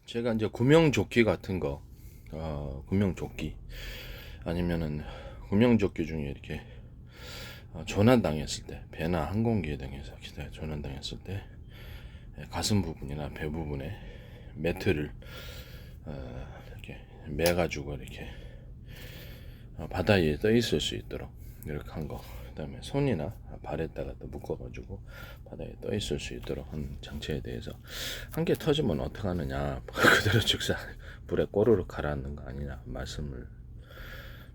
제가 이제 구명조끼 같은 거, 구명조끼 아니면은 구명조끼 중에 이렇게 조난 당했을 때, 배나 항공기 등에서 조난 당했을 때 가슴 부분이나 배 부분에 매트를 이렇게 매가지고 이렇게 바다 위에 떠 있을 수 있도록 이렇게 한 거. 그다음에 손이나 발에다가 또 묶어가지고 바다에 떠 있을 수 있도록 한 장치에 대해서 한 개 터지면 어떻게 하느냐, 그대로 즉사 불에 꼬르륵 가라앉는 거 아니냐 말씀을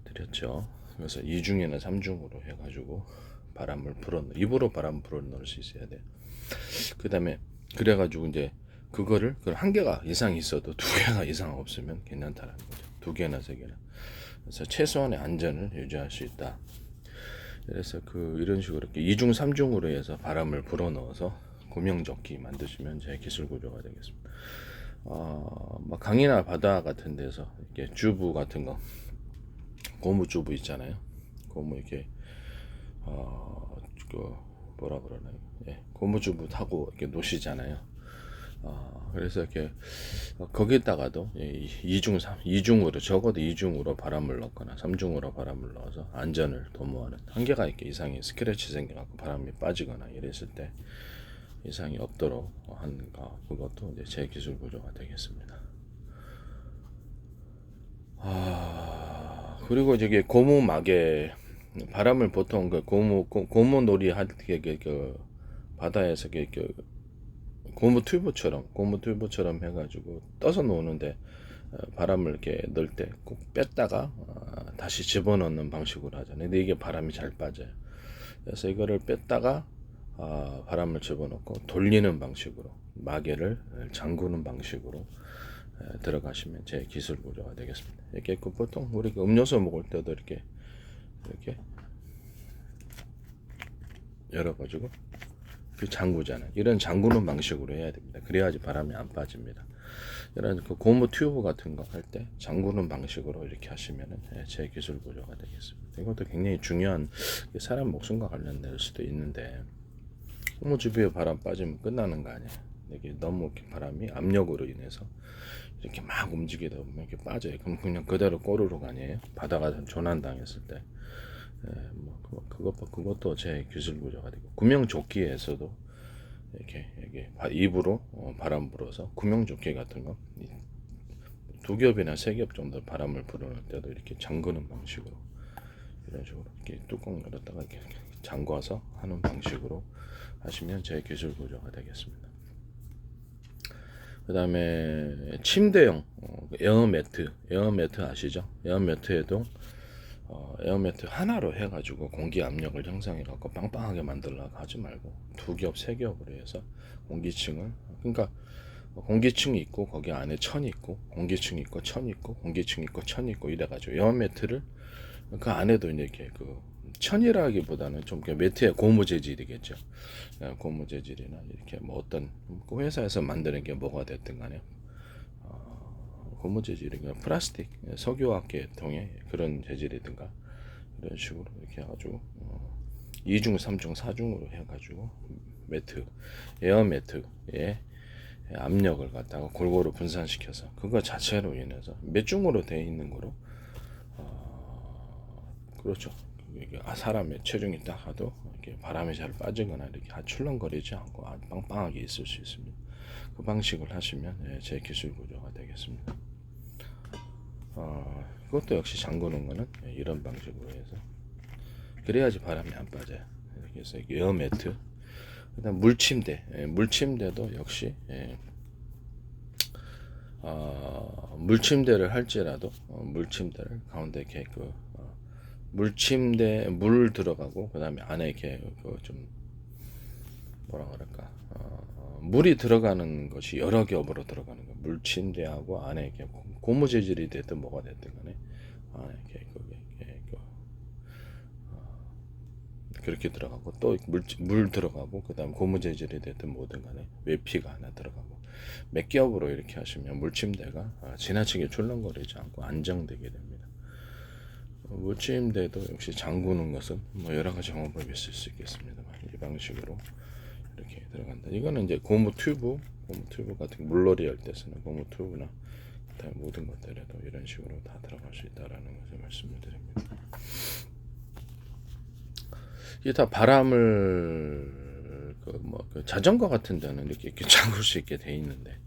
드렸죠. 그래서 2중이나 3중으로 해가지고 바람을 입으로 바람 불어 넣을 수 있어야 돼요. 그다음에 그래가지고 이제 그거를 한 개가 이상 있어도 두 개가 이상 없으면 괜찮다는 거죠. 두 개나 세 개나. 그래서 최소한의 안전을 유지할 수 있다. 그래서 이런 식으로 이렇게 2중 3중으로 해서 바람을 불어 넣어서 구명조끼 만드시면 제 기술 구조가 되겠습니다. 막 강이나 바다 같은 데서 이렇게 주부 같은 거, 고무 주부 있잖아요. 고무 이렇게 그 뭐라 그러나요? 예, 고무 주부 타고 이렇게 노시잖아요. 그래서 이렇게 거기다가도 2중으로 적어도 2중으로 바람을 넣거나 3중으로 바람을 넣어서 안전을 도모하는, 한 개가 이렇게 이상이 스크래치 생겨갖고 바람이 빠지거나 이랬을 때 이상이 없도록 하는 거, 그것도 이제 제 기술 구조가 되겠습니다. 그리고 저기 고무 막에 바람을 보통 고무 놀이 할 때 바다에서 고무 튜브처럼 해가지고 떠서 노는데, 바람을 이렇게 넣을 때 꼭 뺐다가 다시 집어넣는 방식으로 하잖아요. 근데 이게 바람이 잘 빠져요. 그래서 이거를 뺐다가 바람을 집어넣고 돌리는 방식으로, 마개를 잠그는 방식으로 들어가시면 제 기술 구조가 되겠습니다. 이렇게 보통 우리 음료수 먹을 때도 이렇게 열어가지고 잠그잖아요. 이런 잠그는 방식으로 해야 됩니다. 그래야지 바람이 안 빠집니다. 이런 고무 튜브 같은 거 할 때 잠그는 방식으로 이렇게 하시면은 제 기술 구조가 되겠습니다. 이것도 굉장히 중요한, 사람 목숨과 관련될 수도 있는데, 고무 튜브에 바람 빠지면 끝나는 거 아니에요. 이게 너무 바람이 압력으로 인해서 이렇게 막 움직이다 보면 이렇게 빠져요. 그럼 그냥 그대로 꼬르륵 아니에요. 바다가 조난 당했을 때. 그것도 제 기술 구조가 되고, 구명조끼에서도 이렇게 입으로 바람 불어서 구명조끼 같은 거 두 겹이나 세 겹 정도 바람을 불어넣을 때도 이렇게 잠그는 방식으로, 이런 식으로 이렇게 뚜껑 열었다가 이렇게 잠궈서 하는 방식으로 하시면 제 기술 구조가 되겠습니다. 그 다음에 침대용 에어매트 아시죠? 에어매트에도 에어매트 하나로 해가지고 공기 압력을 형성해갖고 빵빵하게 만들려고 하지 말고 두 겹, 세 겹으로 해서 공기층을, 그러니까 공기층이 있고 거기 안에 천이 있고, 공기층이 있고 천이 있고, 공기층이 있고 천이 있고, 이래가지고 에어매트를 그 안에도 이제 이렇게 천이라기보다는 좀 매트의 고무 재질이겠죠. 고무 재질이나 이렇게 뭐 어떤 회사에서 만드는 게 뭐가 됐든 간에 고무 재질이나 플라스틱, 석유화학계통의 그런 재질이든가 이런 식으로 이렇게 해가지고 2중, 3중, 4중으로 해가지고 에어매트에 압력을 갖다가 골고루 분산시켜서 그거 자체로 인해서 몇 중으로 되어 있는 거로, 그렇죠. 사람의 체중이 딱 하도 이렇게 바람이 잘 빠지거나 이렇게 출렁거리지 않고 빵빵하게 있을 수 있습니다. 그 방식을 하시면 제 기술 구조가 되겠습니다. 그것도 역시 잠그는 거는 이런 방식으로 해서, 그래야지 바람이 안 빠져요. 그래서 에어매트, 그다음 물침대도 역시 물침대를 할지라도 물침대를 가운데 이렇게 물침대 물 들어가고, 그다음에 안에 이렇게 좀 뭐라 그럴까, 물이 들어가는 것이 여러 겹으로 들어가는 거. 물침대하고 안에 이렇게 고무 재질이 됐든 뭐가 됐든 간에 이렇게 그렇게 들어가고, 또 물 들어가고, 그다음 고무 재질이 됐든 뭐든 간에 외피가 하나 들어가고, 몇 겹으로 이렇게 하시면 물침대가 지나치게 출렁거리지 않고 안정되게 됩니다. 물침대도 역시 잠그는 것은 뭐 여러 가지 방법이 있을 수 있겠습니다만, 이 방식으로 이렇게 들어간다. 이거는 이제 고무 튜브 고무 튜브 같은 물놀이 할 때 쓰는 고무 튜브나 그다음 모든 것들에도 이런 식으로 다 들어갈 수 있다라는 것을 말씀을 드립니다. 이게 다 바람을 그 자전거 같은 데는 이렇게 잠글 수 있게 돼 있는데,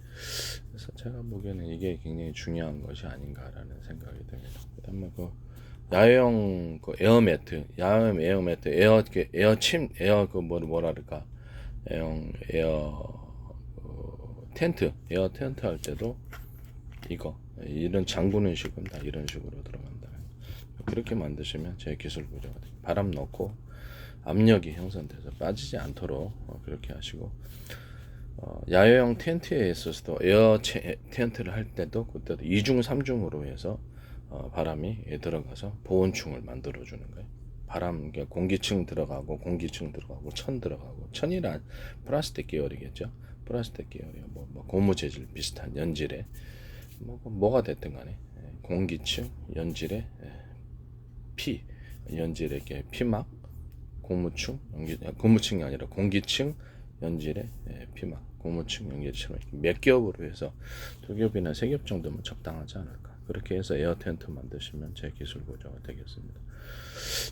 그래서 제가 보기에는 이게 굉장히 중요한 것이 아닌가라는 생각이 듭니다. 그다음에 그 야외용 그 에어매트, 야외 에어매트, 에어침, 에어 그 뭐랄까, 에어 텐트, 에어 텐트 할 때도 이거 이런 잠그는 식은 다 이런 식으로 들어간다. 그렇게 만드시면 제 기술 구조가 돼요. 바람 넣고 압력이 형성돼서 빠지지 않도록 그렇게 하시고, 야외용 텐트에 있어서도 텐트를 할 때도 그때도 2중 3중으로 해서 바람이 들어가서 보온층을 만들어 주는 거예요. 바람, 그러니까 공기층 들어가고 공기층 들어가고 천 들어가고, 천이란 플라스틱 계열이겠죠. 플라스틱 계열이 고무 재질 비슷한 연질에 뭐가 됐든 간에 공기층 연질에 피 연질에 이렇게 피막, 고무층이 아니라 공기층 연질에 피막, 고무층 연질처럼 몇 겹으로 해서 2겹이나 3겹 정도면 적당하지 않을까. 그렇게 해서 에어 텐트 만드시면 제 기술 구조가 되겠습니다.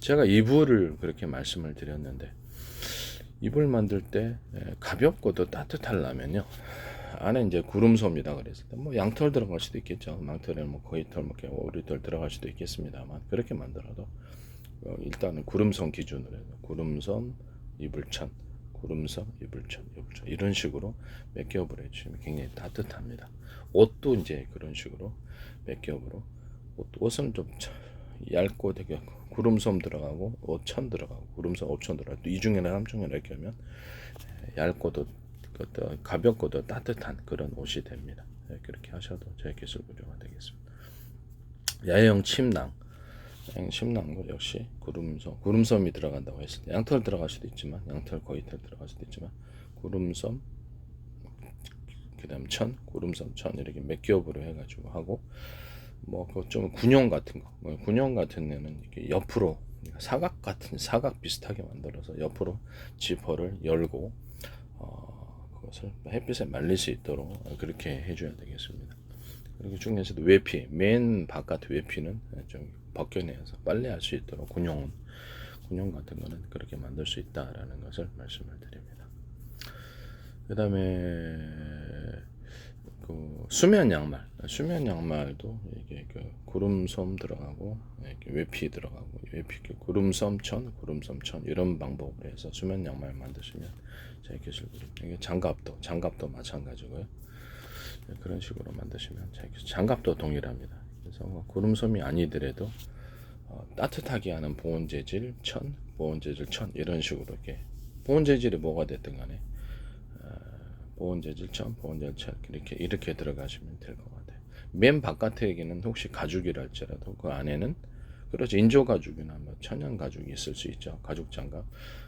제가 이불을 그렇게 말씀을 드렸는데, 이불 만들 때 가볍고도 따뜻하려면요, 안에 이제 구름솜이다 그랬을 때 양털 들어갈 수도 있겠죠. 망털에 거위털, 오리털 들어갈 수도 있겠습니다만, 그렇게 만들어도 일단은 구름솜 기준으로 해서 구름솜, 이불천, 구름솜, 이불천 이런 식으로 몇 겹을 해주시면 굉장히 따뜻합니다. 옷도 이제 그런 식으로 몇 겹으로, 옷은 좀 얇고 되게 구름솜 들어가고 옷천 들어가고 구름솜 옷천 들어가고, 이 중에나 삼 중에나 이렇게 하면 얇고도 가볍고도 따뜻한 그런 옷이 됩니다. 그렇게 하셔도 제 기술 구조가 되겠습니다. 야외용 침낭도 역시 구름솜이 들어간다고 했을 때, 양털 들어갈 수도 있지만, 양털 거위털 들어갈 수도 있지만, 구름솜, 그다음 구름솜 천 이렇게 몇 겹으로 해가지고 하고, 좀 군용 같은 거, 군용 같은 데는 이렇게 옆으로 사각 비슷하게 만들어서 옆으로 지퍼를 열고 그것을 햇빛에 말릴 수 있도록 그렇게 해줘야 되겠습니다. 그리고 중에서도 외피, 맨 바깥 외피는 좀 벗겨내서 빨래할 수 있도록 군용 같은 거는 그렇게 만들 수 있다라는 것을 말씀을 드립니다. 그 다음에 그 수면 양말도 이게 그 구름솜 들어가고 이렇게 외피 들어가고, 구름솜 천 이런 방법으로 해서 수면 양말 만드시면 제 기술들이, 이게 장갑도 마찬가지고요. 그런 식으로 만드시면 장갑도 동일합니다. 그래서 구름솜이 아니더라도 따뜻하게 하는 보온 재질 천 이런 식으로 이렇게 보온 재질이 뭐가 됐든 간에 보온 재질 천 이렇게 들어가시면 될 것 같아요. 맨 바깥에는 혹시 가죽이라 할지라도 그 안에는, 그렇죠, 인조 가죽이나 천연 가죽이 있을 수 있죠. 가죽 장갑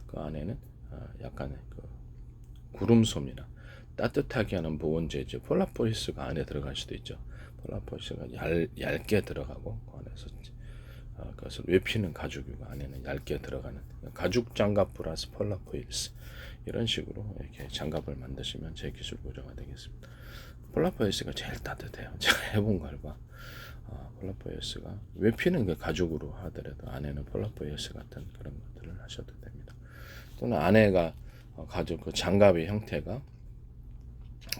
그 안에는 약간의 그 구름솜이나 따뜻하게 하는 보온 재질 폴라포리스가 안에 들어갈 수도 있죠. 폴라포리스가 얇게 들어가고 그 안에서 그것을 외피는 가죽이고 안에는 얇게 들어가는 가죽 장갑 플러스 폴라포리스, 이런 식으로 이렇게 장갑을 만드시면 제 기술 구조가 되겠습니다. 폴라포리스가 제일 따뜻해요. 제가 해본 결과 폴라포리스가 외피는 그 가죽으로 하더라도 안에는 폴라포리스 같은 그런 것들을 하셔도 됩니다. 또는 안에가 가죽 그 장갑의 형태가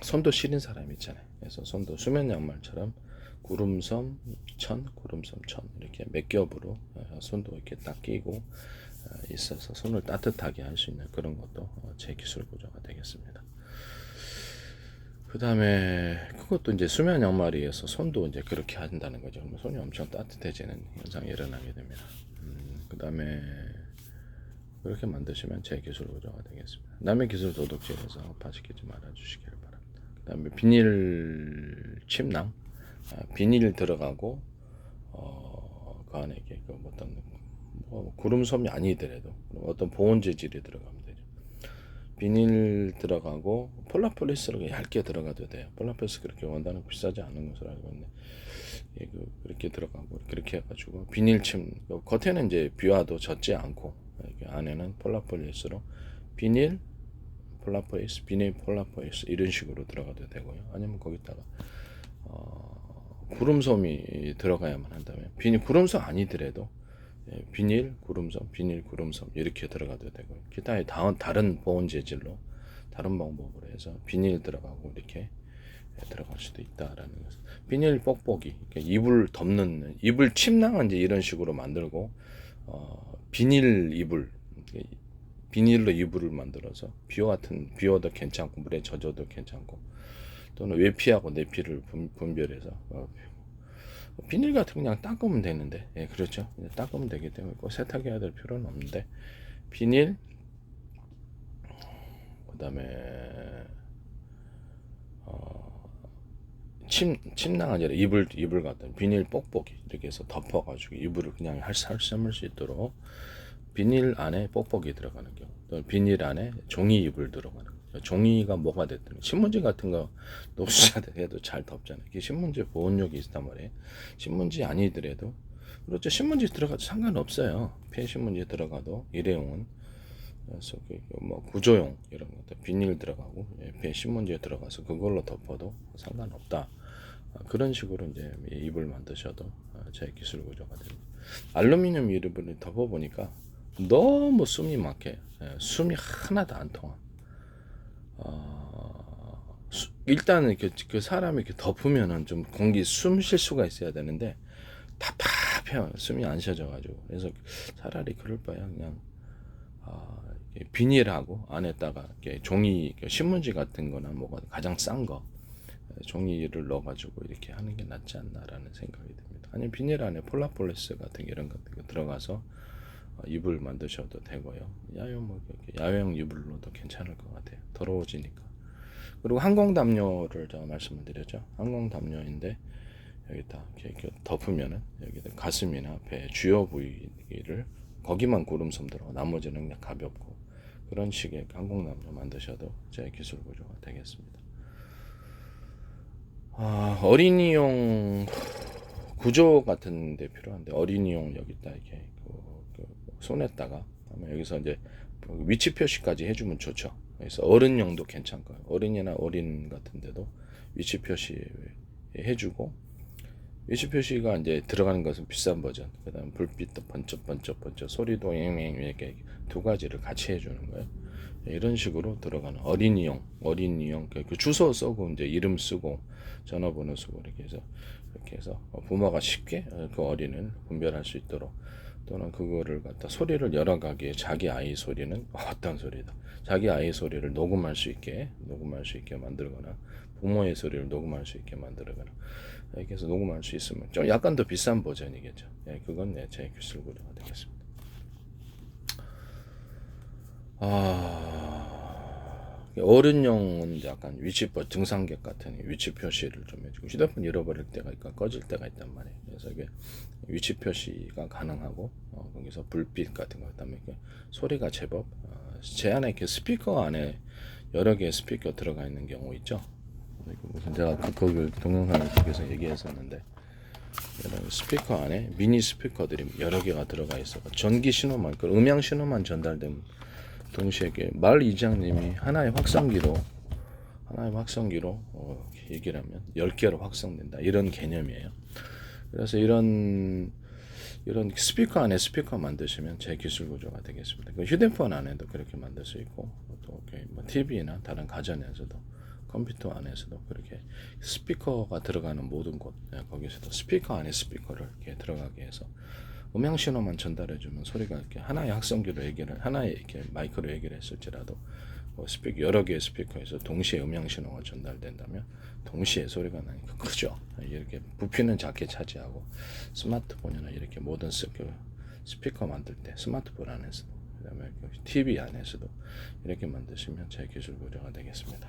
손도 시린 사람이 있잖아요. 그래서 손도 수면 양말처럼 구름솜 천 이렇게 몇 겹으로 손도 이렇게 딱 끼고 있어서 손을 따뜻하게 할 수 있는 그런 것도 제 기술 구조가 되겠습니다. 그 다음에 그것도 이제 수면 양말이어서 손도 이제 그렇게 한다는 거죠. 그러면 손이 엄청 따뜻해지는 현상이 일어나게 됩니다. 그 다음에 그렇게 만드시면 제 기술 구조가 되겠습니다. 남의 기술 도둑질해서 파시키지 말아주시길 바랍니다. 그 다음에 비닐 침낭, 비닐 들어가고 그 안에 이게 어떤 구름솜이 아니더라도 어떤 보온 재질이 들어가면 되죠. 비닐 들어가고 폴라포리스로 얇게 들어가도 돼요. 폴라포리스 그렇게 원단은 비싸지 않은 것으로 알고 있는데, 그렇게 들어가고 그렇게 해가지고 비닐침 겉에는 이제 비와도 젖지 않고 안에는 폴라포리스로 비닐 폴라포이스, 비닐 폴라포이스 이런 식으로 들어가도 되고요. 아니면 거기다가 구름솜이 들어가야만 한다면 비닐 구름솜 아니더라도 비닐 구름솜 이렇게 들어가도 되고요. 기타의 다른 보온 재질로 다른 방법으로 해서 비닐 들어가고 이렇게 들어갈 수도 있다라는 거죠. 비닐 뽁뽁이 이불 덮는 이불 침낭은 이제 이런 식으로 만들고 비닐 이불 비닐로 이불을 만들어서 비워도 괜찮고 물에 젖어도 괜찮고 또는 외피하고 내피를 분별해서 비닐 같은 거 그냥 닦으면 되는데 그렇죠. 닦으면 되기 때문에 꼭 세탁해야 될 필요는 없는데 비닐 그다음에 침낭 아니라 이불 같은 비닐 뽁뽁이 이렇게 해서 덮어가지고 이불을 그냥 할 수 있도록 비닐 안에 뽁뽁이 들어가는 경우 또 비닐 안에 종이 이불 들어가는 경우 종이가 뭐가 됐든 신문지 같은 거 노수자들해도 잘 덮잖아요. 이게 신문지 보온력이 있단 말이에요. 신문지 아니더라도 그렇죠. 신문지 들어가도 상관없어요. 폐신문지 들어가도 일회용은 그래서 뭐 구조용 이런 것들 비닐 들어가고 신문지에 들어가서 그걸로 덮어도 상관없다. 그런 식으로 이제 이불 만드셔도 제 기술 구조가 됩니다. 알루미늄 이불을 덮어보니까 너무 숨이 막혀요. 숨이 하나도 안 통하. 일단은 그 사람이 이렇게 덮으면은 좀 공기 숨 쉴 수가 있어야 되는데 답답해요. 숨이 안 쉬어져가지고 그래서 차라리 그럴 바야 그냥 비닐하고 안에다가 종이 신문지 같은 거나 뭐가 가장 싼 거 종이를 넣어가지고 이렇게 하는 게 낫지 않나라는 생각이 듭니다. 아니면 비닐 안에 폴라폴리스 같은 이런 거 들어가서 이불 만드셔도 되고요. 야외용 이불로도 괜찮을 것 같아요. 더러워지니까. 그리고 항공담요를 제가 말씀을 드렸죠. 항공담요인데 여기다 이렇게 덮으면은 여기다 가슴이나 배 주요 부위를 거기만 구름솜 들어가 나머지는 그냥 가볍고 그런 식의 항공담요 만드셔도 제 기술 구조가 되겠습니다. 어린이용 구조 같은 데 필요한데 어린이용 여기다 이렇게 손에다가 여기서 이제 위치 표시까지 해주면 좋죠. 그래서 어른용도 괜찮고요. 어린이나 어린 같은데도 위치 표시 해주고 위치 표시가 이제 들어가는 것은 비싼 버전. 그다음 불빛도 번쩍 소리도 이렇게 두 가지를 같이 해주는 거예요. 이런 식으로 들어가는 어린이용 그 주소 쓰고 이제 이름 쓰고 전화번호 쓰고 이렇게 해서 부모가 쉽게 그 어린이를 분별할 수 있도록 또는 그거를 갖다 소리를 여러 가지의 자기 아이 소리는 어떤 소리다. 자기 아이 소리를 녹음할 수 있게 만들거나 부모의 소리를 녹음할 수 있게 만들거나 이렇게 해서 녹음할 수 있으면 좀 약간 더 비싼 버전이겠죠. 그건 제 기술 구조가 되겠습니다. 어른용은 약간 등산객 같은 위치 표시를 좀 해주고 휴대폰 잃어버릴 때가 있고 꺼질 때가 있단 말이에요. 그래서 이게 위치 표시가 가능하고 거기서 불빛 같은 거 그다음에 소리가 제법 제 안에 이렇게 스피커 안에 여러 개의 스피커 들어가 있는 경우 있죠. 무슨 제가 그걸 동영상을 통해서 얘기했었는데 이런 스피커 안에 미니 스피커들이 여러 개가 들어가 있어 전기 신호만 음향 신호만 전달되면 동시에 말 이장님이 하나의 확성기로 얘기를 하면 10개로 확성된다 이런 개념이에요. 그래서 이런 스피커 안에 스피커 만드시면 제 기술 구조가 되겠습니다. 휴대폰 안에도 그렇게 만들 수 있고 또 TV나 다른 가전에서도 컴퓨터 안에서도 그렇게 스피커가 들어가는 모든 곳 거기서도 스피커 안에 스피커를 이렇게 들어가게 해서 음향 신호만 전달해주면 소리가 이렇게 하나의 확성기로 하나의 이렇게 마이크로 얘기를 했을지라도 여러 개의 스피커에서 동시에 음향 신호가 전달된다면 동시에 소리가 나니까 크죠. 이렇게 부피는 작게 차지하고 스마트폰이나 이렇게 모든 스피커 만들 때 스마트폰 안에서도 그다음에 TV 안에서도 이렇게 만드시면 제 기술 구조가 되겠습니다.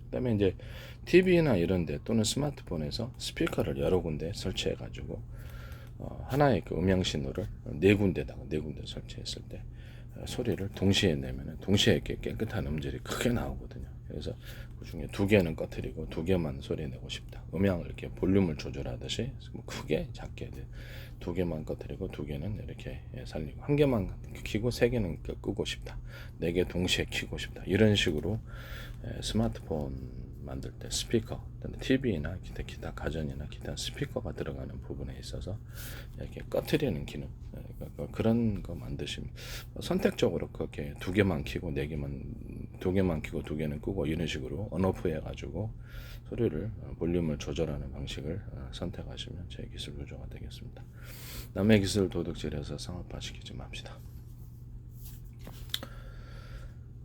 그다음에 이제 TV나 이런데 또는 스마트폰에서 스피커를 여러 군데 설치해 가지고 하나의 음향 신호를 네 군데 설치했을 때 소리를 동시에 내면은 동시에 깨끗한 음질이 크게 나오거든요. 그래서 그 중에 2개는 꺼트리고 2개만 소리 내고 싶다. 음향을 이렇게 볼륨을 조절하듯이 뭐 크게 작게 2개만 꺼트리고 2개는 이렇게 살리고 1개만 켜고 3개는 끄고 싶다. 4개 동시에 켜고 싶다. 이런 식으로 스마트폰 만들 때 스피커, TV나 기타 가전이나 기타 스피커가 들어가는 부분에 있어서 이렇게 꺼트리는 기능 그런 거 만드시면 선택적으로 그렇게 2개만 켜고 2개만 켜고 2개는 끄고 이런 식으로 언오프 해가지고 소리를 볼륨을 조절하는 방식을 선택하시면 제 기술 구조가 되겠습니다. 남의 기술 도둑질해서 상업화시키지 맙시다.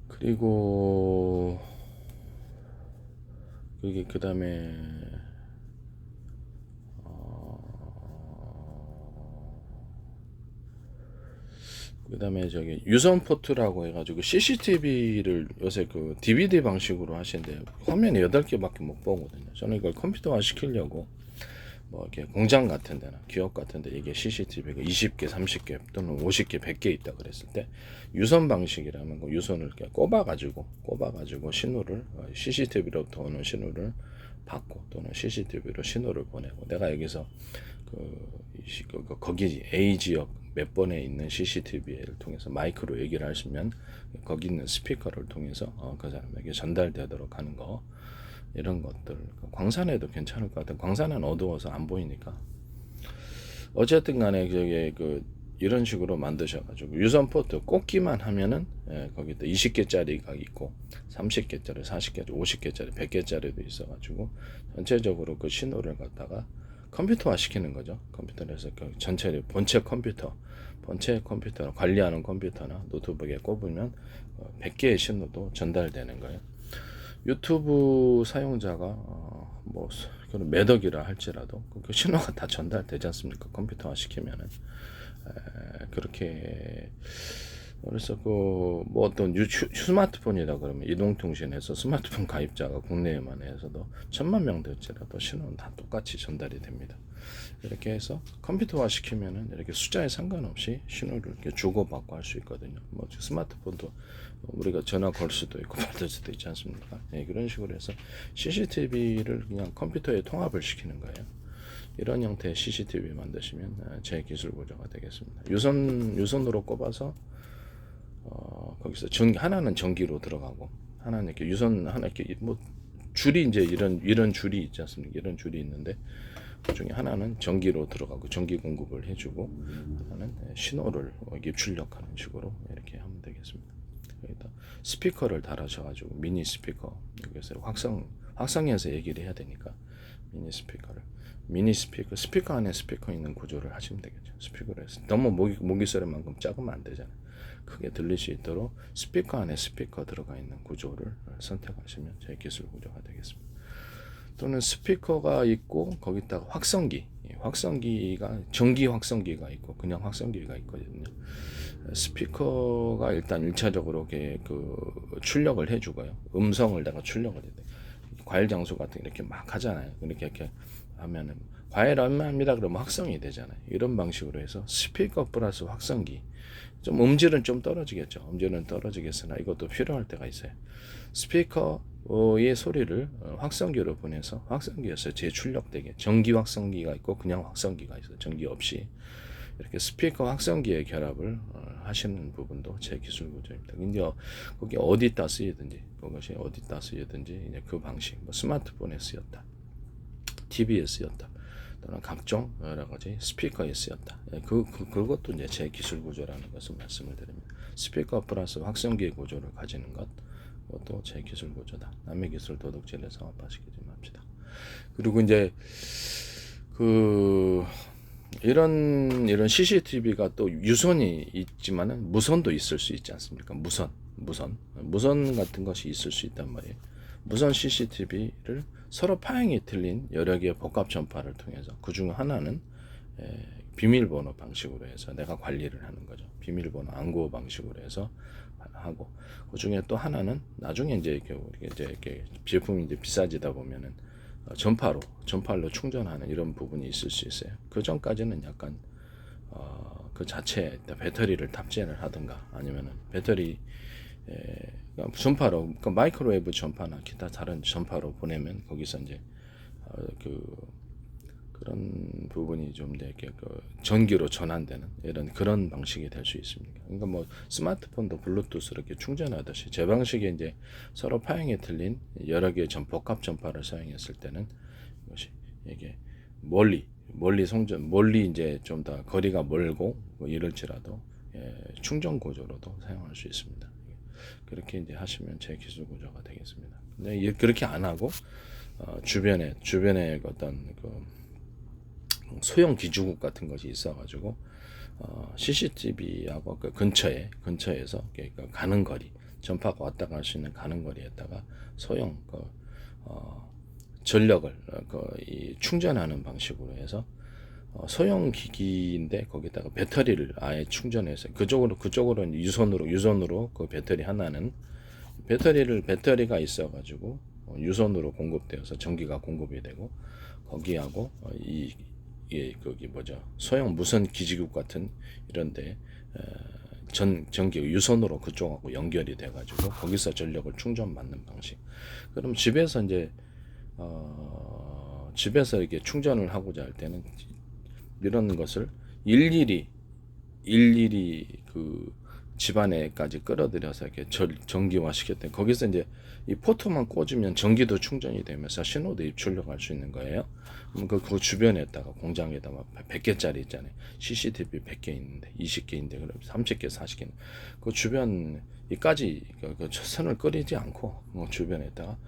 그리고 그게 그 다음에 저기 유선 포트라고 해가지고 CCTV를 요새 그 DVD 방식으로 하시는데 화면이 8개밖에 못 보거든요. 저는 이걸 컴퓨터화 시키려고 뭐 이렇게 공장 같은 데나 기업 같은 데 이게 CCTV가 20개, 30개 또는 50개, 100개 있다 그랬을 때 유선 방식이라면 그 유선을 이렇게 꼽아가지고 신호를 CCTV로부터 오는 신호를 받고 또는 CCTV로 신호를 보내고 내가 여기서 거기 A 지역 몇 번에 있는 CCTV를 통해서 마이크로 얘기를 하시면 거기 있는 스피커를 통해서 그 사람에게 전달되도록 하는 거 이런 것들 광산에도 괜찮을 것 같아요. 광산은 어두워서 안 보이니까 어쨌든 간에 이런 식으로 만드셔가지고 유선 포트 꽂기만 하면은 거기다 20개짜리가 있고 30개짜리, 40개짜리, 50개짜리, 100개짜리도 있어가지고 전체적으로 그 신호를 갖다가 컴퓨터화 시키는 거죠. 컴퓨터에서 그 전체 본체 컴퓨터 관리하는 컴퓨터나 노트북에 꼽으면 100개의 신호도 전달되는 거예요. 유튜브 사용자가 뭐 그런 매덕이라 할지라도 그 신호가 다 전달되지 않습니까? 컴퓨터화 시키면은 그렇게 그래서 뭐 어떤 스마트폰이다 그러면 이동통신에서 스마트폰 가입자가 국내에만 해서도 1000만 명 될지라도 신호는 다 똑같이 전달이 됩니다. 이렇게 해서 컴퓨터화 시키면은 이렇게 숫자에 상관없이 신호를 이렇게 주고받고 할 수 있거든요. 뭐 스마트폰도 우리가 전화 걸 수도 있고 받을 수도 있지 않습니까? 그런 식으로 해서 CCTV를 그냥 컴퓨터에 통합을 시키는 거예요. 이런 형태의 CCTV 만드시면 제 기술 구조가 되겠습니다. 유선으로 꼽아서 거기서 하나는 전기로 들어가고 하나는 이렇게 유선 하나 이렇게 뭐 줄이 이제 이런 줄이 있지 않습니까? 이런 줄이 있는데 그 중에 하나는 전기로 들어가고 전기 공급을 해주고 하나는 신호를 이게 출력하는 식으로 이렇게 하면 되겠습니다. 여기다 스피커를 달아셔가지고 미니 스피커 여기서 확성해서 얘기를 해야 되니까 미니 스피커 안에 스피커 있는 구조를 하시면 되겠죠. 스피커를 해서 너무 모기 소리만큼 작으면 안 되잖아요. 크게 들릴 수 있도록 스피커 안에 스피커 들어가 있는 구조를 선택하시면 제 기술 구조가 되겠습니다. 또는 스피커가 있고 거기다가 확성기가 전기 확성기가 있고 그냥 확성기가 있거든요. 스피커가 일단 1차적으로 출력을 해주고요. 음성을 내가 출력을 해야 돼. 과일 장수 같은 이렇게 막 하잖아요. 이렇게 하면은 과일 얼마입니다. 그러면 확성이 되잖아요. 이런 방식으로 해서 스피커 플러스 확성기. 좀 음질은 좀 떨어지겠죠. 음질은 떨어지겠으나 이것도 필요할 때가 있어요. 스피커의 소리를 확성기로 보내서 확성기에서 재출력되게 전기 확성기가 있고 그냥 확성기가 있어요. 전기 없이 이렇게 스피커 확성기의 결합을 하시는 부분도 제 기술 구조입니다. 근데 거기 어디다 쓰이든지 그것이 어디다 쓰이든지 이제 그 방식 뭐 스마트폰에 쓰였다, TV에 쓰였다, 또는 각종 여러 가지 스피커에 쓰였다. 그것도 이제 제 기술 구조라는 것을 말씀을 드립니다. 스피커 플러스 확성기의 구조를 가지는 것, 그것도 제 기술 구조다. 남의 기술 도둑질을 상업화시키지 맙시다. 그리고 이제 이런 CCTV가 또 유선이 있지만은 무선도 있을 수 있지 않습니까? 무선 같은 것이 있을 수 있단 말이에요. 무선 CCTV를 서로 파형이 틀린 여러 개의 복합 전파를 통해서 그 중 하나는 비밀번호 방식으로 해서 내가 관리를 하는 거죠. 비밀번호暗号 방식으로 해서 하고 그 중에 또 하나는 나중에 이제 이렇게 제품이 이제 비싸지다 보면은 전파로 충전하는 이런 부분이 있을 수 있어요. 그 전까지는 약간 그 자체에 배터리를 탑재를 하든가 아니면은 배터리 그러니까 전파로, 그러니까 마이크로웨이브 전파나 기타 다른 전파로 보내면 거기서 이제 그런 부분이 좀 이렇게 전기로 전환되는 이런 그런 방식이 될 수 있습니다. 그러니까 뭐 스마트폰도 블루투스로 이렇게 충전하듯이 제 방식에 이제 서로 파형이 틀린 여러 개의 복합 전파를 사용했을 때는 이것이 이게 멀리 이제 좀 더 거리가 멀고 뭐 이럴지라도 충전 구조로도 사용할 수 있습니다. 그렇게 이제 하시면 제 기술 구조가 되겠습니다. 근데 그렇게 안 하고 주변에 어떤 소형 기주국 같은 것이 있어가지고 CCTV하고 그 근처에서 그러니까 가는 거리 전파가 왔다 갈 수 있는 가는 거리에다가 소형 전력을 이 충전하는 방식으로 해서 소형 기기인데 거기다가 배터리를 아예 충전해서 그쪽으로 유선으로 그 배터리 하나는 배터리가 있어가지고 유선으로 공급되어서 전기가 공급이 되고 거기하고 거기 소형 무선 기지국 같은 이런데 전기 유선으로 그쪽하고 연결이 돼가지고 거기서 전력을 충전받는 방식. 그럼 집에서 이제 집에서 이렇게 충전을 하고자 할 때는 이런 것을 일일이 그 집안에까지 끌어들여서 이렇게 전기화 시켰더니 거기서 이제 이 포트만 꽂으면 전기도 충전이 되면서 신호도 입출력할 수 있는 거예요. 그럼 그 주변에다가 공장에다 막 100개짜리 있잖아요. CCTV 100개 있는데 20개인데 그럼 30개, 40개 그 주변까지 그 선을 끄리지 않고 주변에다가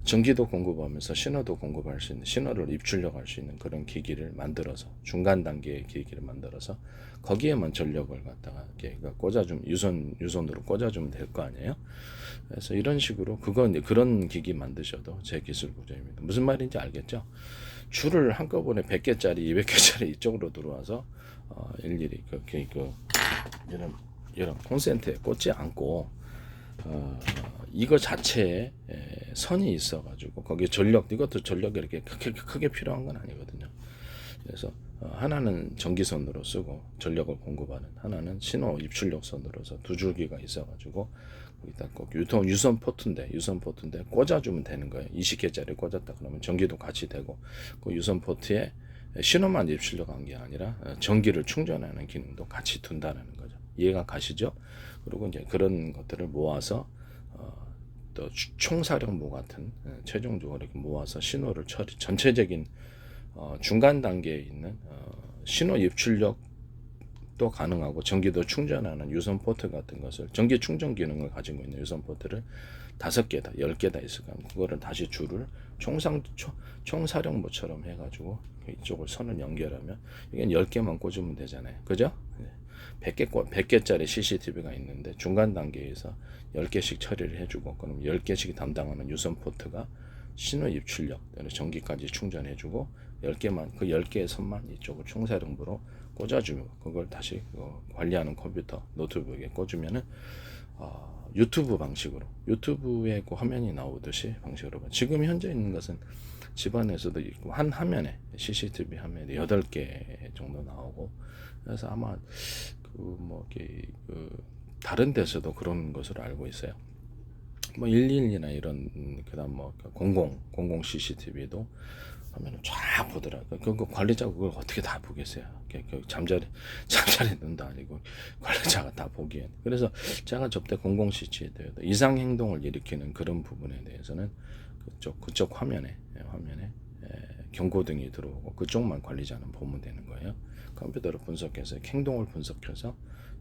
전기도 공급하면서 신호도 공급할 수 있는 신호를 입출력할 수 있는 그런 기기를 만들어서 중간 단계의 기기를 만들어서 거기에만 전력을 갖다가 꽂아주면 유선으로 꽂아주면 될 거 아니에요. 그래서 이런 식으로 그런 기기 만드셔도 제 기술 구조입니다. 무슨 말인지 알겠죠? 줄을 한꺼번에 100개짜리, 200개짜리 이쪽으로 들어와서 일일이 이런 콘센트에 꽂지 않고 이거 자체에 선이 있어가지고 거기에 이것도 전력이 이렇게 크게 필요한 건 아니거든요. 그래서 하나는 전기선으로 쓰고 전력을 공급하는, 하나는 신호 입출력선으로서 두 줄기가 있어가지고 거기다 꼭 유선 포트인데 꽂아주면 되는 거예요. 20개짜리 꽂았다 그러면 전기도 같이 되고 그 유선 포트에 신호만 입출력한 게 아니라 전기를 충전하는 기능도 같이 둔다는 거죠. 이해가 가시죠? 그리고 이제 그런 것들을 모아서 또 총사령부 같은 최종적으로 이렇게 모아서 신호를 전체적인 중간 단계에 있는 신호 입출력도 가능하고 전기도 충전하는 유선 포트 같은 것을 전기 충전 기능을 가지고 있는 유선 포트를 5개다 10개다 있을까 하면 그거를 다시 줄을 총사령부처럼 해가지고 이쪽을 선을 연결하면 이게 10개만 꽂으면 되잖아요. 그죠? 100개짜리 CCTV가 있는데 중간 단계에서 10개씩 처리를 해주고 그럼 10개씩 담당하는 유선 포트가 신호 입출력, 전기까지 충전해주고 10개만 그 10개의 선만 이쪽을 총사령부로 꽂아주고 그걸 다시 관리하는 컴퓨터, 노트북에 꽂으면은 유튜브 방식으로 유튜브에 그 화면이 나오듯이 방식으로 지금 현재 있는 것은 집안에서도 있고 한 화면에 CCTV 화면에 8개 정도 나오고 그래서 아마 다른 데서도 그런 것으로 알고 있어요. 112나 이런 그다음 00 CCTV도 하면은 쫙 보더라고요. 그 관리자가 그걸 어떻게 다 보겠어요. 잠자리 눈도 아니고 관리자가 다 보기엔. 그래서 제가 접대 00 CCTV도 이상 행동을 일으키는 그런 부분에 대해서는 그쪽 화면에 경고등이 들어오고 그쪽만 관리자는 보면 되는 거예요. 컴퓨터로 분석해서 행동을 분석해서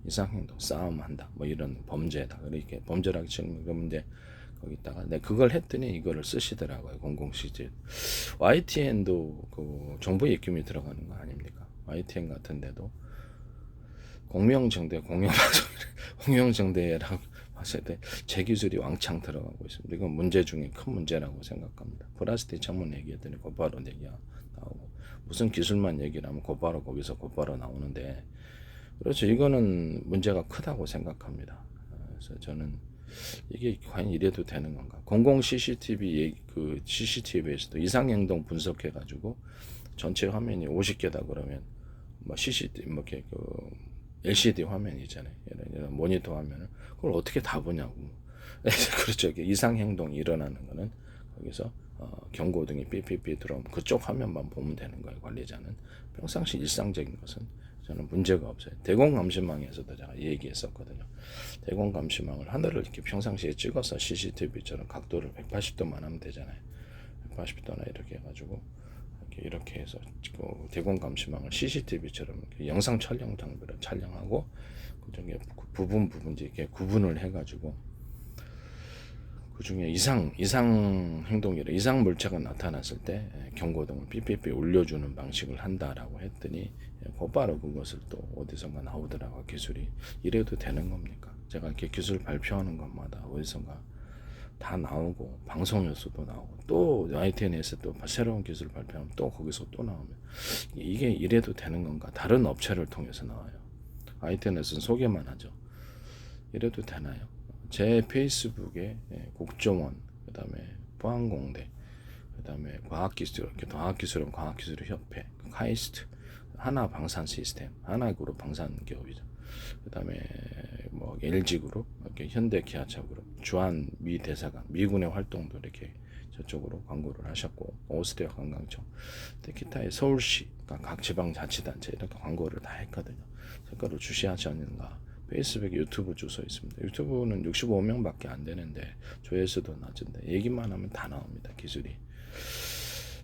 이상행동, 싸움한다, 이런 범죄다. 이렇게 범죄라고 치면 그러면 이제 거기다가 그걸 했더니 이거를 쓰시더라고요. 00CG. YTN도 그 정보 입김이 들어가는 거 아닙니까? YTN 같은 데도 공명정대라고 봤을 때 제 기술이 왕창 들어가고 있습니다. 이건 문제 중에 큰 문제라고 생각합니다. 플라스틱 창문 얘기했더니 곧바로 얘기가 나오고 무슨 기술만 얘기를 하면 거기서 곧바로 나오는데 그렇죠. 이거는 문제가 크다고 생각합니다. 그래서 저는 이게 과연 이래도 되는 건가? 00 CCTV CCTV에서도 이상행동 분석해가지고 전체 화면이 50개다 그러면 CCTV LCD 화면이잖아요. 이런 모니터 화면을 그걸 어떻게 다 보냐고. 그렇죠. 이게 이상 행동이 일어나는 거는 거기서 경고등이 삐삐삐 들어오면 그쪽 화면만 보면 되는 거예요. 관리자는 평상시 일상적인 것은 저는 문제가 없어요. 대공 감시망에서도 제가 얘기했었거든요. 대공 감시망을 하늘을 이렇게 평상시에 찍어서 CCTV처럼 각도를 180도만 하면 되잖아요. 180도나 이렇게 해가지고 이렇게 해서 대공 감시망을 CCTV처럼 영상 촬영 장비를 촬영하고 그중에 부분 이렇게 구분을 해가지고 그 중에 이상 행동이라 이상 물체가 나타났을 때 경고등을 삐삐삐 울려주는 방식을 한다라고 했더니 곧바로 그것을 또 어디선가 나오더라고 기술이. 이래도 되는 겁니까? 제가 이렇게 기술 발표하는 것마다 어디선가 다 나오고 방송에서도 나오고 또 ITN에서 또 새로운 기술 발표하면 또 거기서 또 나오면 이게 이래도 되는 건가? 다른 업체를 통해서 나와요. ITN에서는 소개만 하죠. 이래도 되나요? 제 페이스북에 국정원, 그 다음에 포항공대, 그 다음에 과학기술, 과학기술은 과학기술협회, 카이스트, 하나방산시스템, 하나그룹 방산기업이죠. 그 다음에 뭐 LG그룹, 현대기아차그룹, 주한미 대사관, 미군의 활동도 이렇게 저쪽으로 광고를 하셨고, 오스트리아 관광청, 기타의 서울시, 각 지방자치단체 이렇게 광고를 다 했거든요. 색깔을 주시하지 않는가. 페이스북에 유튜브 주소 있습니다. 유튜브는 65명밖에 안 되는데 조회수도 낮은데 얘기만 하면 다 나옵니다. 기술이.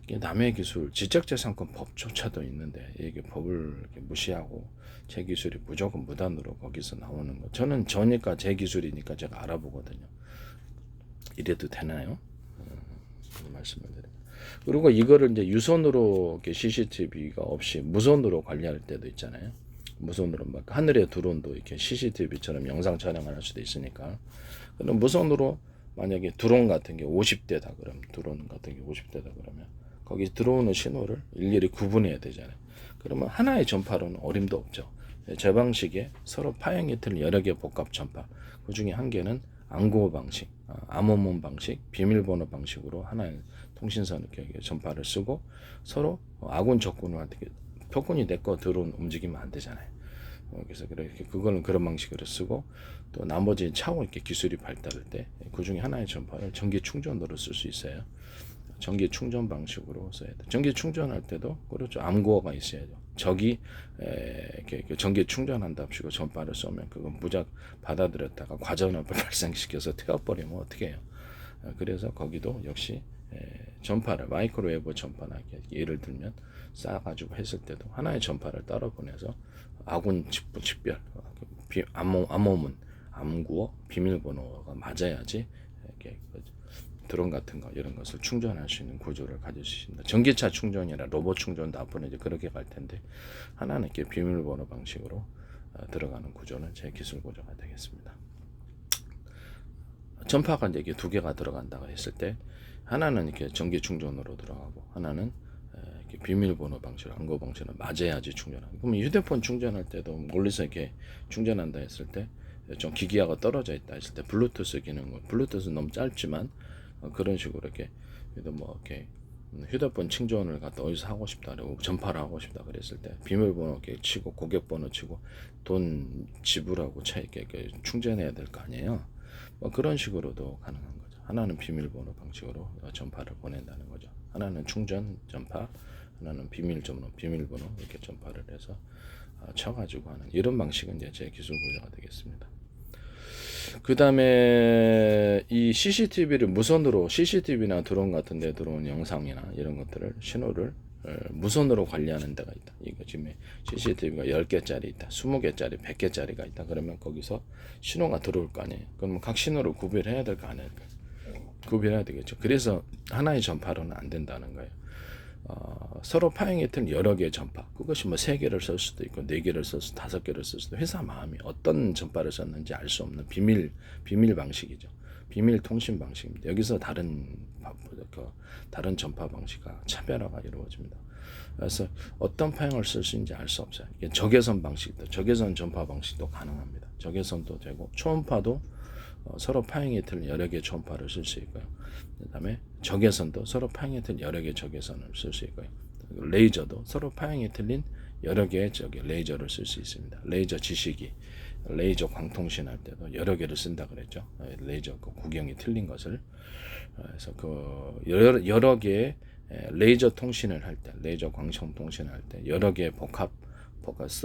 이게 남의 기술, 지적재산권 법조차도 있는데 이게 법을 이렇게 무시하고 제 기술이 무조건 무단으로 거기서 나오는 거. 저는 저니까 제 기술이니까 제가 알아보거든요. 이래도 되나요? 그런 말씀을 드립니다. 그리고 이거를 이제 유선으로 CCTV가 없이 무선으로 관리할 때도 있잖아요. 무선으로 막 하늘의 드론도 이렇게 CCTV처럼 영상 촬영을 할 수도 있으니까. 그럼 무선으로 만약에 드론 같은 게 50대다 그러면 드론 같은 게 50대다 그러면 거기 들어오는 신호를 일일이 구분해야 되잖아요. 그러면 하나의 전파로는 어림도 없죠. 제 방식에 서로 파형이 틀린 여러 개 복합 전파. 그 중에 한 개는 암구호 방식, 암호문 방식, 비밀번호 방식으로 하나의 통신선 이렇게 전파를 쓰고 서로 아군 적군을 어떻게 표본이 내 거 들어온 움직이면 안 되잖아요. 그래서 그렇게 그거는 그런 방식으로 쓰고 또 나머지 차후 이렇게 기술이 발달할 때 그 중에 하나의 전파를 전기 충전으로 쓸 수 있어요. 전기 충전 방식으로 써야 돼. 전기 충전할 때도 그렇죠. 암구호가 있어야죠. 적이 이렇게 전기 충전한답시고 전파를 쏘면 그건 무작 받아들였다가 과전압을 발생시켜서 태워버리면 어떻게 해요? 그래서 거기도 역시 전파를 마이크로웨이브 전파나 예를 들면 쌓아가지고 했을 때도 하나의 전파를 따로 보내서 아군 직별 암호문, 암구호, 비밀번호가 맞아야지 이렇게 드론 같은 거 이런 것을 충전할 수 있는 구조를 가질 수 있습니다. 전기차 충전이나 로봇 충전도 앞으로 이제 그렇게 갈 텐데 하나는 이렇게 비밀번호 방식으로 들어가는 구조는 제 기술 구조가 되겠습니다. 전파가 이제 두 개가 들어간다고 했을 때 하나는 이렇게 전기 충전으로 들어가고 하나는 이렇게 비밀번호 방식, 암호 방식으로 맞아야지 충전하고. 그러면 휴대폰 충전할 때도 멀리서 이렇게 충전한다 했을 때 좀 기기화가 떨어져 있다 했을 때 블루투스 기능, 블루투스는 너무 짧지만 그런 식으로 이렇게 뭐 이렇게 휴대폰 충전을 갖다 어디서 하고 싶다 그러고 전파를 하고 싶다 그랬을 때 비밀번호 이렇게 치고 고객번호 치고 돈 지불하고 차 이렇게 충전해야 될 거 아니에요. 뭐 그런 식으로도 가능한 거죠. 하나는 비밀번호 방식으로 전파를 보낸다는 거죠. 하나는 충전 전파, 하나는 비밀번호 이렇게 전파를 해서 쳐가지고 하는 이런 방식은 이제 제 기술 구조가 되겠습니다. 그 다음에 이 CCTV를 무선으로 CCTV나 드론 같은 데 들어온 영상이나 이런 것들을 신호를 무선으로 관리하는 데가 있다. 이거 지금 CCTV가 10개짜리 있다, 20개짜리, 100개짜리가 있다. 그러면 거기서 신호가 들어올 거 아니에요. 그러면 각 신호를 구별해야 될 거 아니에요. 구별해야 되겠죠. 그래서 하나의 전파로는 안 된다는 거예요. 서로 파형이 틀린 여러 개의 전파. 그것이 뭐 3개를 쓸 수도 있고 4개를 쓸 수도 5개를 쓸 수도 회사 마음이 어떤 전파를 썼는지 알 수 없는 비밀 방식이죠. 비밀 통신 방식입니다. 여기서 다른 전파 방식과 차별화가 이루어집니다. 그래서 어떤 파형을 쓸 수 있는지 알 수 없어요. 이게 적외선 방식도, 적외선 전파 방식도 가능합니다. 적외선도 되고 초음파도 서로 파형이 틀린 여러 개의 초음파를 쓸 수 있고요. 그 다음에 적외선도 서로 파형이 틀린 여러 개의 적외선을 쓸 수 있고요. 레이저도 서로 파형이 틀린 여러 개의 저기 레이저를 쓸 수 있습니다. 레이저 지시기, 레이저 광통신 할 때도 여러 개를 쓴다 그랬죠. 레이저 그 구경이 틀린 것을. 그래서 그 여러 개의 레이저 통신을 할 때, 레이저 광청 통신을 할 때 여러 개의 복합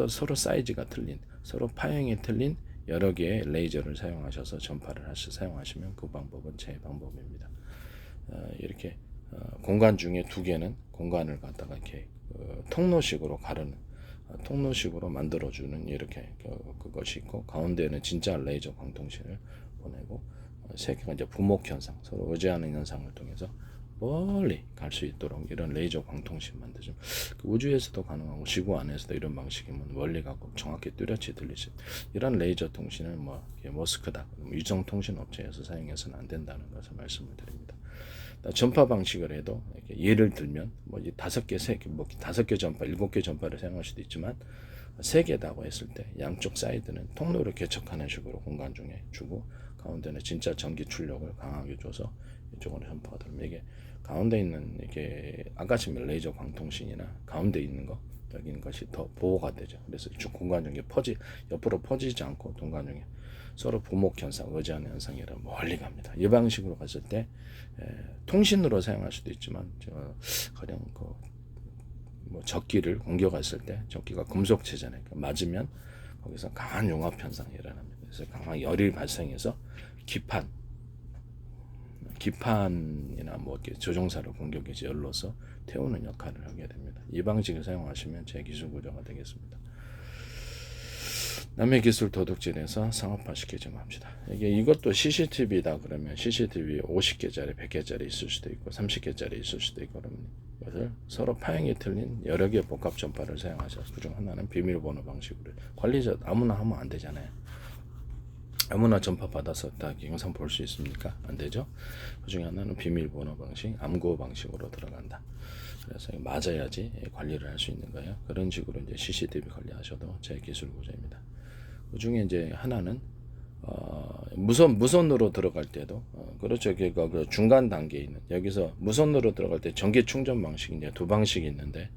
서로 사이즈가 틀린, 서로 파형이 틀린 여러 개의 레이저를 사용하셔서 전파를 사용하시면 그 방법은 제 방법입니다. 이렇게 공간 중에 두 개는 공간을 갖다가 이렇게 통로식으로 가르는 통로식으로 만들어주는 이렇게 그것이 있고, 가운데는 진짜 레이저 광통신을 보내고, 세 개가 이제 부목 현상, 서로 의지하는 현상을 통해서 멀리 갈 수 있도록 이런 레이저 광통신 만들죠. 그 우주에서도 가능하고 지구 안에서도 이런 방식이면 멀리 가고 정확히 뚜렷이 들리죠. 이런 레이저 통신을 뭐 머스크다, 위성 통신 업체에서 사용해서는 안 된다는 것을 말씀을 드립니다. 전파 방식을 해도 예를 들면 뭐 5개, 3개, 뭐 5개 전파, 7개 전파를 사용할 수도 있지만 3개다고 했을 때 양쪽 사이드는 통로를 개척하는 식으로 공간 중에 주고, 가운데는 진짜 전기 출력을 강하게 줘서 이쪽으로 전파가 들면, 이게 가운데 있는 이게 아까처럼 레이저 광통신이나 가운데 있는 거, 여기 있는 것이 더 보호가 되죠. 그래서 쭉 공간 중에 옆으로 퍼지지 않고 공간 중에 서로 부목 현상, 의지하는 현상이라 멀리 갑니다. 이 방식으로 갔을 때 통신으로 사용할 수도 있지만, 가령 뭐 적기를 공격했을 때 적기가 금속 체잖아요. 맞으면 거기서 강한 융합 현상이 일어납니다. 그래서 강한 열이 발생해서 기판이나 뭐 이렇게 조종사를 공격해서 열로서 태우는 역할을 하게 됩니다. 이 방식을 사용하시면 제 기술 구조가 되겠습니다. 남의 기술 도둑질해서 상업화시키지 맙시다. 이것도 CCTV다 그러면 CCTV 50개짜리, 100개짜리 있을 수도 있고 30개짜리 있을 수도 있고, 그러면 이것을 서로 파형이 틀린 여러 개의 복합 전파를 사용하셔서 그중 하나는 비밀번호 방식으로, 관리자 아무나 하면 안 되잖아요. 아무나 전파 받아서 딱 영상 볼 수 있습니까? 안 되죠. 그중에 하나는 비밀번호 방식, 암구 방식으로 들어간다. 그래서 맞아야지 관리를 할 수 있는 거예요. 그런 식으로 이제 CCTV 관리하셔도 제 기술 구조입니다. 그 중에 이제 하나는 무선으로 들어갈 때도 그렇죠. 그 중간 단계에 있는, 여기서 무선으로 들어갈 때 전기 충전 방식이 이제 두 방식이 있는데,